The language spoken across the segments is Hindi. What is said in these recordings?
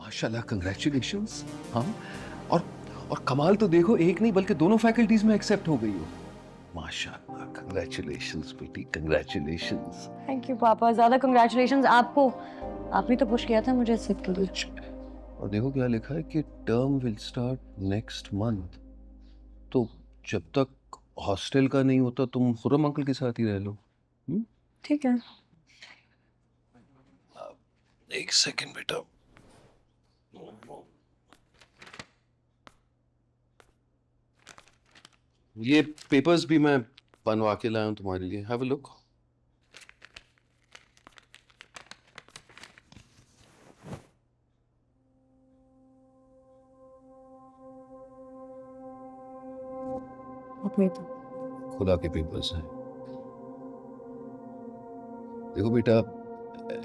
माशाल्लाह, कंग्रेचुलेशंस। हाँ, और और कमाल तो देखो, एक नहीं बल्कि दोनों फैकल्टीज में एक्सेप्ट हो गई हो। माशाल्लाह, कंग्रेचुलेशंस बेटी, कंग्रेचुलेशंस। थैंक यू पापा, ज्यादा कंग्रेचुलेशंस आपको। आपने तो पुश किया था मुझे इस के लिए। और देखो क्या लिखा है कि term will start next month. तो जब तक हॉस्टल का नहीं होता तुम खुर्रम अंकल के साथ ही रह लो। ठीक है। एक सेकंड बेटा। ये पेपर्स भी मैं बनवा के लाया हूं तुम्हारे लिए, हैव अ लुक। अपने तो खुदा के पेपर्स हैं। देखो बेटा,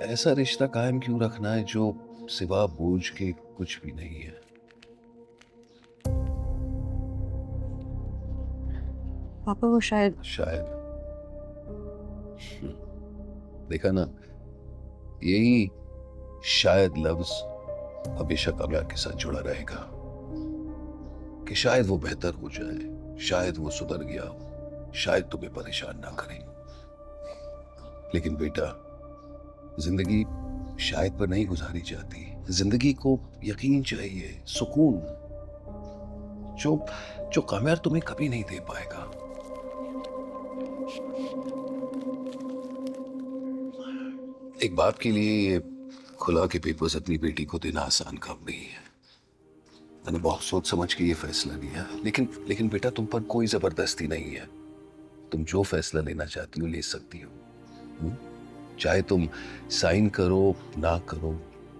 ऐसा रिश्ता कायम क्यों रखना है जो सिवा बोझ के कुछ भी नहीं है। पापा वो शायद शायद। देखा ना, यही शायद लफ्ज हमेशा कामयाब के साथ जुड़ा रहेगा कि शायद वो बेहतर हो जाए, शायद वो सुधर गया हो, शायद तुम्हें परेशान ना करे। लेकिन बेटा, जिंदगी शायद पर नहीं गुजारी जाती। जिंदगी को यकीन चाहिए, सुकून, जो जो कामयाब तुम्हें कभी नहीं दे पाएगा। एक बाप के लिए ये खुला के पेपर्स अपनी बेटी को देना आसान काम नहीं है। मैंने बहुत सोच समझ के ये फैसला लिया, लेकिन बेटा, तुम पर कोई जबरदस्ती नहीं है। तुम जो फैसला लेना चाहती हो ले सकती हो। हुँ? चाहे तुम साइन करो ना करो,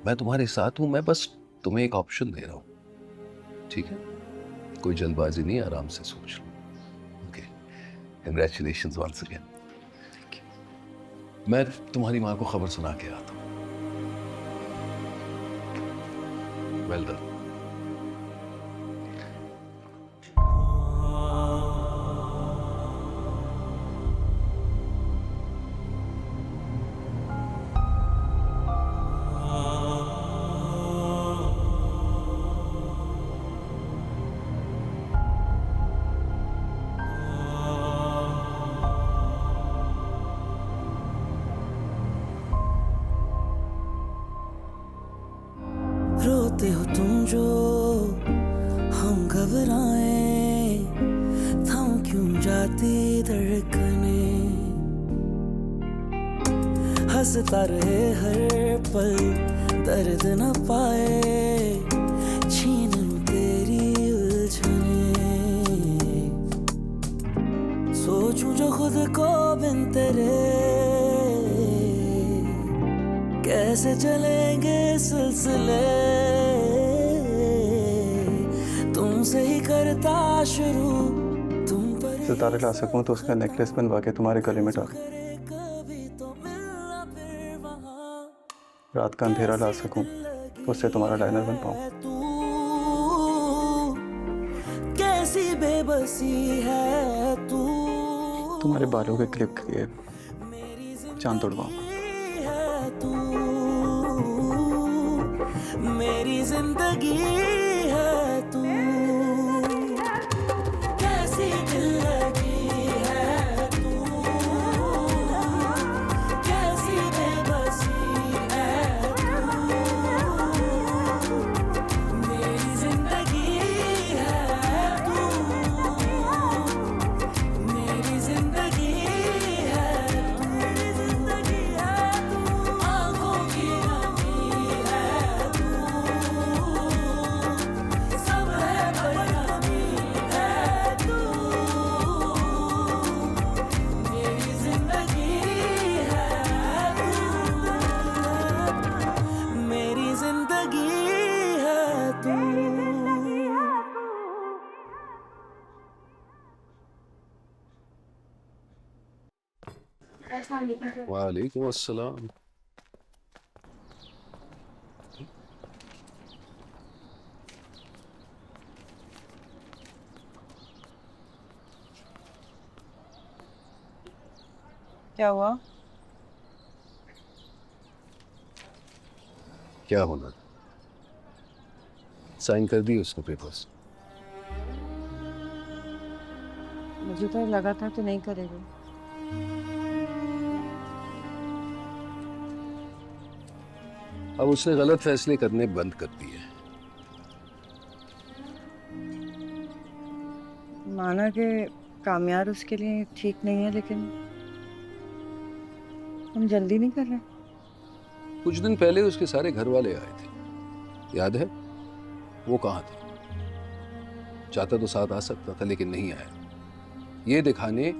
मैं तुम्हारे साथ हूं। मैं बस तुम्हें एक ऑप्शन दे रहा हूं, ठीक है? कोई जल्दबाजी नहीं, आराम से सोच लो। Okay, congratulations once again. मैं तुम्हारी माँ को खबर सुना के आता हूँ। Well done. रोते हो तुम जो हम घबराए, थम क्यों जाती धड़कने, हंसता रहे हर पल दर्द न पाए, छीन लूं तेरी उलझने, सोचूं जो खुद को बिन तेरे, कैसे चलेंगे सिलसिले, तुमसे ही करता शुरू, तुम पर सितारे ला सकूं तो उसका नेकलेस बनवा के तुम्हारे गले में डाल, रात का अंधेरा ला सकूं तो उससे तुम्हारा लाइनर बन पाऊं। कैसी बेबसी है तू, तुम्हारे बालों के क्लिप के लिए चांद तोड़वाऊंगा। मेरी जिंदगी है तू, कैसी दिल लगी है तू, कैसी बेबसी है तू, मेरी जिंदगी है तू, मेरी जिंदगी है तू, मेरी जिंदगी है तू, आंखों की नमी है तू, सब है पर नमी है तू, मेरी जिंदगी है तू, मेरी जिंदगी है तू। वालेकुम अस्सलाम। क्या हुआ? क्या होना? साइन कर दिए उसने पेपर्स? मुझे तो लगा था कि नहीं करेगी। अब उसने गलत फैसले करने बंद कर दिए। माना कि कामयाब उसके लिए ठीक नहीं है, लेकिन हम जल्दी नहीं कर रहे। कुछ दिन पहले उसके सारे घर वाले आए थे, याद है? वो कहाँ थे? चाहता तो साथ आ सकता था, लेकिन नहीं आया। ये दिखाने,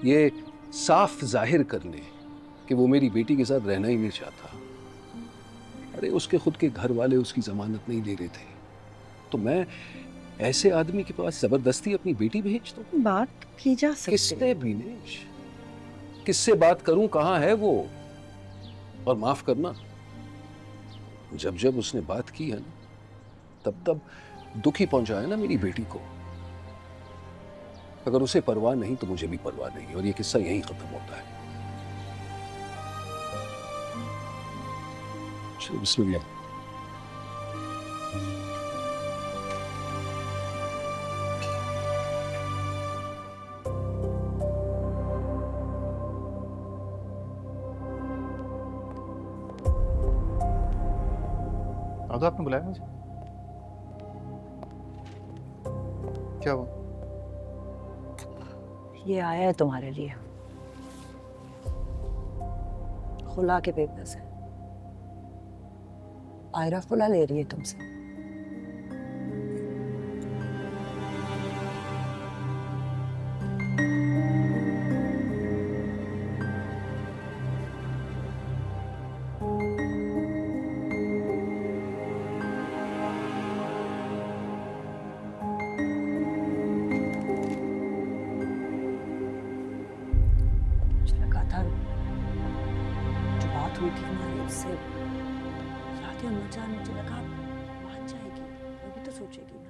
ये साफ जाहिर करने कि वो मेरी बेटी के साथ रहना ही नहीं चाहता। अरे उसके खुद के घर वाले उसकी जमानत नहीं दे रहे थे, तो मैं ऐसे आदमी के पास जबरदस्ती अपनी बेटी भेज दूं? बात की जा सकती है। किससे बीनेश, किससे बात करूं? कहाँ है वो? और माफ करना, जब जब उसने बात की है ना, तब तब दुखी पहुंचाया ना मेरी बेटी को। अगर उसे परवाह नहीं तो मुझे भी परवाह नहीं, और ये किस्सा यहीं खत्म होता है। चलो बिस्मिल्लाह। तो आपने बुलाया मुझे? क्या हुआ? ये आया है तुम्हारे लिए, खुला के पेपर से। आयरा खुला ले रही है तुमसे। मुझे लगा था जो बात हुई थी हमारी उससे, याद है अम्मा जान, मुझे लगा मान जाएगी, वो भी तो सोचेगी ना।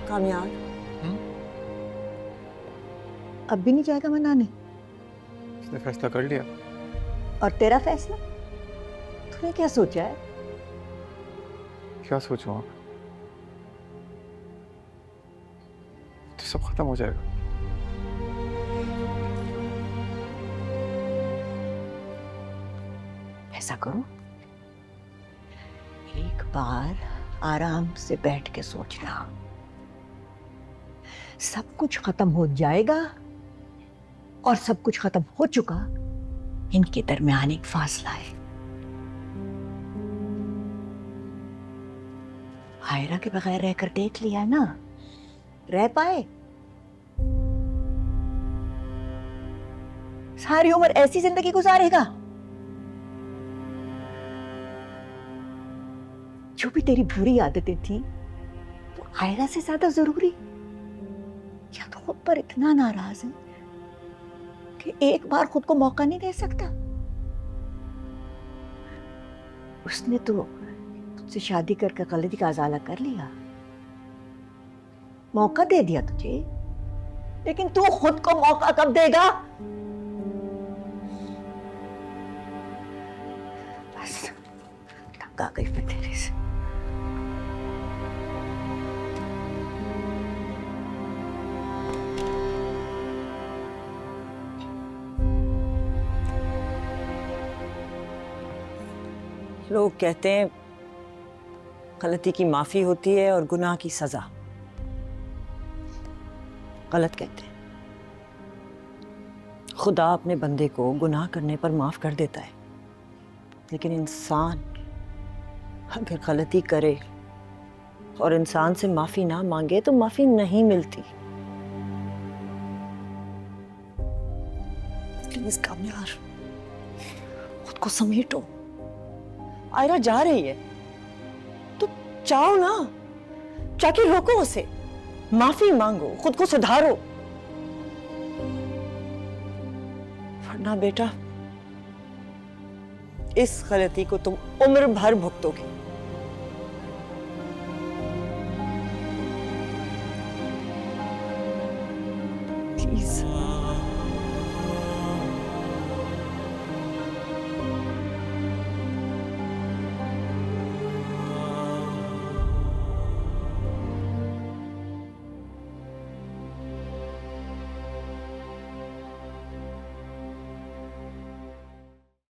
कामयाब अब भी नहीं जाएगा मनाने? उसने फैसला कर लिया। और तेरा फैसला? तूने क्या सोचा है? क्या सोचूं आप? तो सब खत्म हो जाएगा। ऐसा करो, एक बार आराम से बैठ के सोचना। सब कुछ खत्म हो जाएगा और सब कुछ खत्म हो चुका, इनके दरमियान एक फासला है। आयरा के बगैर रहकर देख लिया ना, रह पाए? सारी उम्र ऐसी जिंदगी गुजारेगा? जो भी तेरी बुरी आदतें थी वो आयरा से ज्यादा जरूरी? या तो खुद पर इतना नाराज है कि एक बार खुद को मौका नहीं दे सकता? उसने तो तुझसे शादी करके गलती का अजाला कर लिया, मौका दे दिया तुझे, लेकिन तू खुद को मौका कब देगा? बस तंग आ गई मैं तेरे से। लोग कहते हैं गलती की माफी होती है और गुनाह की सजा। गलत कहते हैं। खुदा अपने बंदे को गुनाह करने पर माफ कर देता है, लेकिन इंसान अगर गलती करे और इंसान से माफी ना मांगे तो माफी नहीं मिलती। प्लीज कामयार, खुद को समेटो। आयरा जा रही है तो जाओ ना, जाके रोको उसे, माफी मांगो, खुद को सुधारो, वरना बेटा इस गलती को तुम उम्र भर भुगतोगे। प्लीज